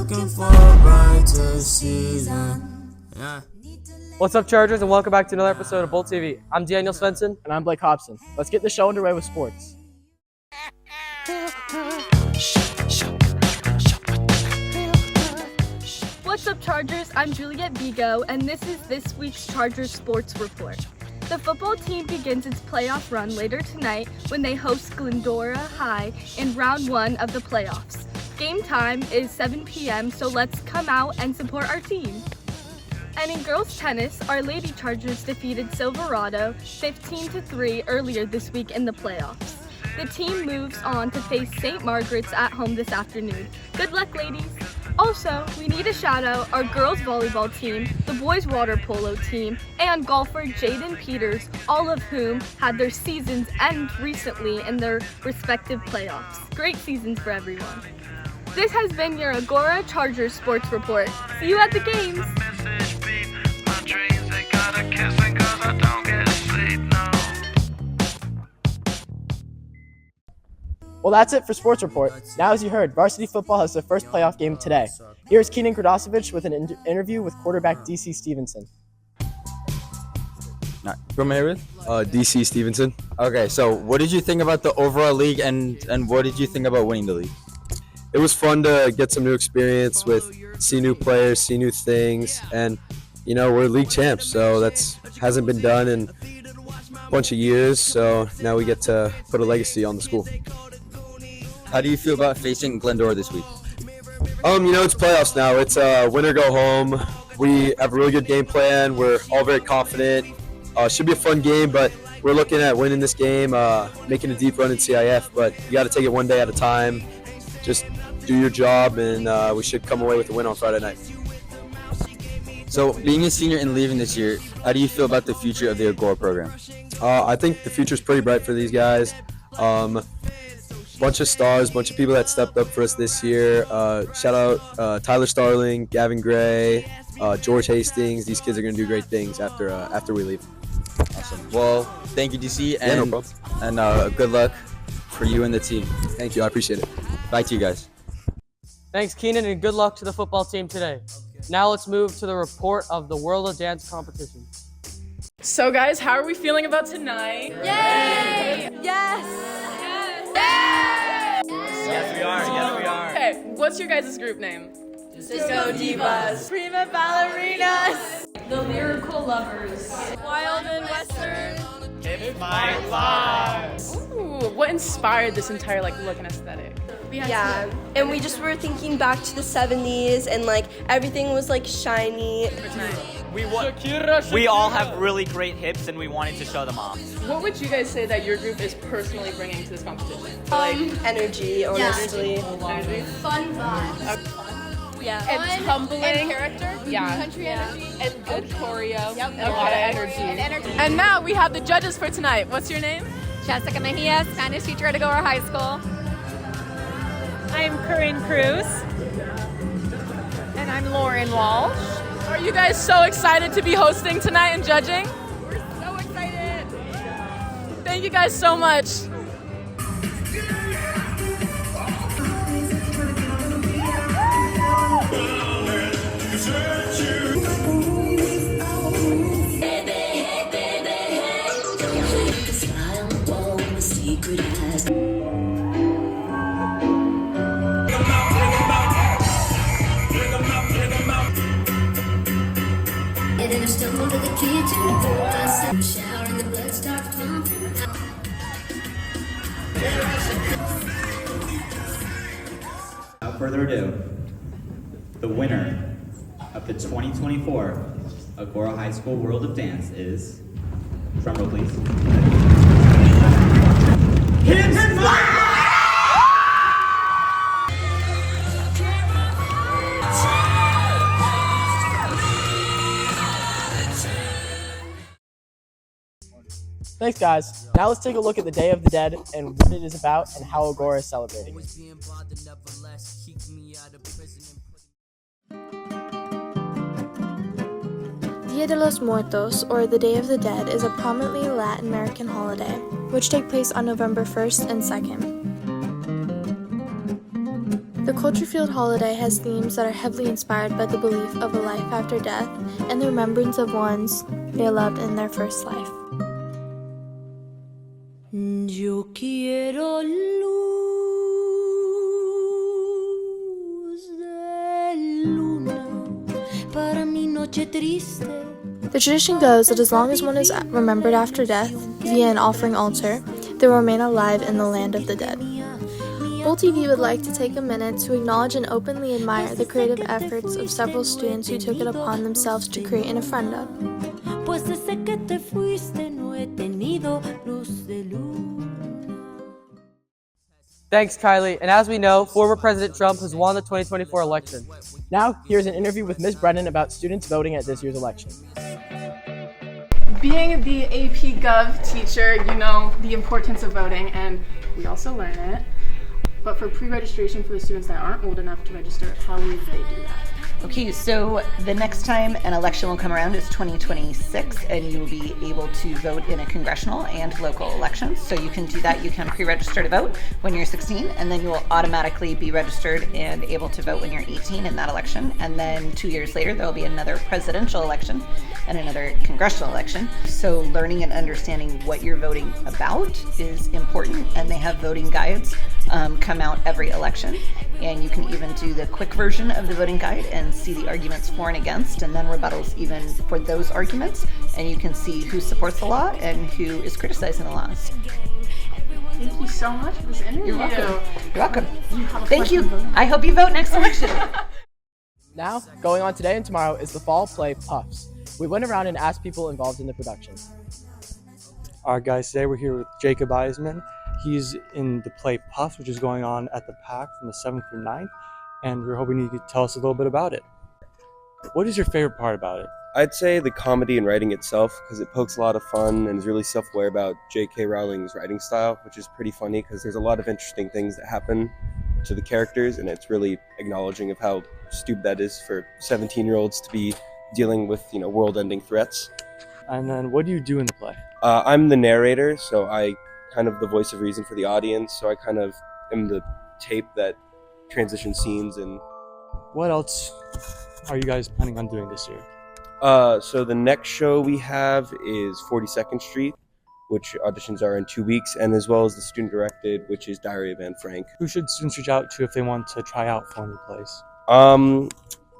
looking for a brighter season. Yeah. What's up, Chargers, and welcome back to another episode of BoltTV. I'm Daniel Svensson. And I'm Blake Hobson. Let's get the show underway with sports. What's up, Chargers? I'm Juliet Vigo, and this is this week's Chargers Sports Report. The football team begins its playoff run later tonight when they host Glendora High in round 1 of the playoffs. Game time is 7 p.m., so let's come out and support our team. And in girls tennis, our Lady Chargers defeated Silverado 15-3 earlier this week in the playoffs. The team moves on to face St. Margaret's at home this afternoon. Good luck, ladies! Also, we need to shout out our girls volleyball team, the boys water polo team, and golfer Jaden Peters, all of whom had their seasons end recently in their respective playoffs. Great seasons for everyone. This has been your Agora Chargers Sports Report. See you at the games! Well, that's it for Sports Report. Now, as you heard, varsity football has their first playoff game today. Here's Keenan Kradosevich with an interview with quarterback DC Stevenson. Who am I here with? DC Stevenson. Okay, so what did you think about the overall league and what did you think about winning the league? It was fun to get some new experience see new players, see new things, and we're league champs, so that's hasn't been done in a bunch of years, so now we get to put a legacy on the school. How do you feel about facing Glendora this week? It's playoffs now. It's win or go home. We have a really good game plan. We're all very confident. Should be a fun game, but we're looking at winning this game, making a deep run in CIF, but you got to take it one day at a time. Just do your job, and we should come away with a win on Friday night. So, being a senior and leaving this year, how do you feel about the future of the Agora program? I think the future's pretty bright for these guys. Bunch of stars, bunch of people that stepped up for us this year. Shout out Tyler Starling, Gavin Gray, George Hastings. These kids are going to do great things after we leave. Awesome. Well, thank you, DC, Yeah, no problem. and good luck for you and the team. Thank you. I appreciate it. Back to you guys. Thanks, Keenan, and good luck to the football team today. Now let's move to the report of the World of Dance competition. So guys, how are we feeling about tonight? Yay! Yes! Yes, we are. Okay, what's your guys' group name? Disco Divas, Prima Ballerinas, The Lyrical Lovers, Wild and Western. It's my life. Ooh, what inspired this entire look and aesthetic? Yeah, and we just were thinking back to the 70s and everything was shiny. We all have really great hips and we wanted to show them off. What would you guys say that your group is personally bringing to this competition? Energy, honestly. Energy? Fun vibes. Yeah. And tumbling. And character. Yeah. Country energy. And good choreo. Yep. And a lot of energy. And energy. And now we have the judges for tonight. What's your name? Jessica Mejia, Spanish teacher at Agora High School. I'm Corinne Cruz. And I'm Lauren Walsh. Are you guys so excited to be hosting tonight and judging? We're so excited. Thank you guys so much. Without further ado, the winner of the 2024 Agora High School World of Dance is, drumroll please, Kids and Fly! Thanks, guys. Now let's take a look at the Day of the Dead and what it is about and how Agora is celebrating it. Dia de los Muertos, or the Day of the Dead, is a prominently Latin American holiday, which takes place on November 1st and 2nd. The Culture Field Holiday has themes that are heavily inspired by the belief of a life after death and the remembrance of ones they loved in their first life. Yo quiero luz de luna para mi noche triste. The tradition goes that as long as one is remembered after death via an offering altar, they will remain alive in the land of the dead. BoltTV would like to take a minute to acknowledge and openly admire the creative efforts of several students who took it upon themselves to create an ofrenda. Pues desde que te fuiste no he tenido luz de luna. Thanks, Kylie. And as we know, former President Trump has won the 2024 election. Now, here's an interview with Ms. Brennan about students voting at this year's election. Being the AP Gov teacher, you know the importance of voting, and we also learn it. But for pre-registration for the students that aren't old enough to register, how would they do that? Okay, so the next time an election will come around is 2026, and you will be able to vote in a congressional and local elections. So you can do that. You can pre-register to vote when you're 16, and then you will automatically be registered and able to vote when you're 18 in that election. And then 2 years later, there will be another presidential election and another congressional election. So learning and understanding what you're voting about is important, and they have voting guides come out every election. And you can even do the quick version of the voting guide and see the arguments for and against, and then rebuttals even for those arguments. And you can see who supports the law and who is criticizing the laws. Thank you so much for this interview. You're welcome. You're welcome. Thank you. I hope you vote next election. Now, going on today and tomorrow is the fall play Puffs. We went around and asked people involved in the production. All right, guys, today we're here with Jacob Eisman. He's in the play Puffs, which is going on at the PAC from the 7th through 9th, and we're hoping you could tell us a little bit about it. What is your favorite part about it? I'd say the comedy and writing itself, because it pokes a lot of fun and is really self-aware about J.K. Rowling's writing style, which is pretty funny because there's a lot of interesting things that happen to the characters, and it's really acknowledging of how stupid that is for 17-year-olds to be dealing with, world-ending threats. And then what do you do in the play? I'm the narrator, so I kind of the voice of reason for the audience, so I kind of am the tape that transitions scenes. And what else are you guys planning on doing this year? So the next show we have is 42nd Street, which auditions are in 2 weeks, and as well as the student directed, which is Diary of Anne Frank. Who should students reach out to if they want to try out for any plays?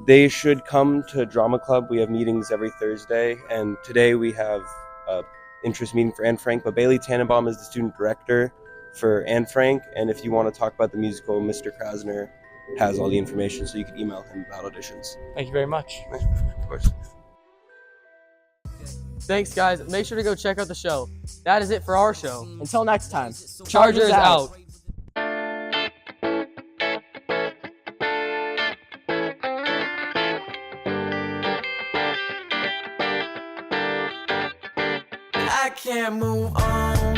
They should come to Drama Club. We have meetings every Thursday, and today we have a interest meeting for Anne Frank, but Bailey Tannenbaum is the student director for Anne Frank, and if you want to talk about the musical, Mr. Krasner has all the information, so you can email him about auditions. Thank you very much. Of course. Thanks, guys. Make sure to go check out the show. That is it for our show. Until next time, Chargers out. I can't move on.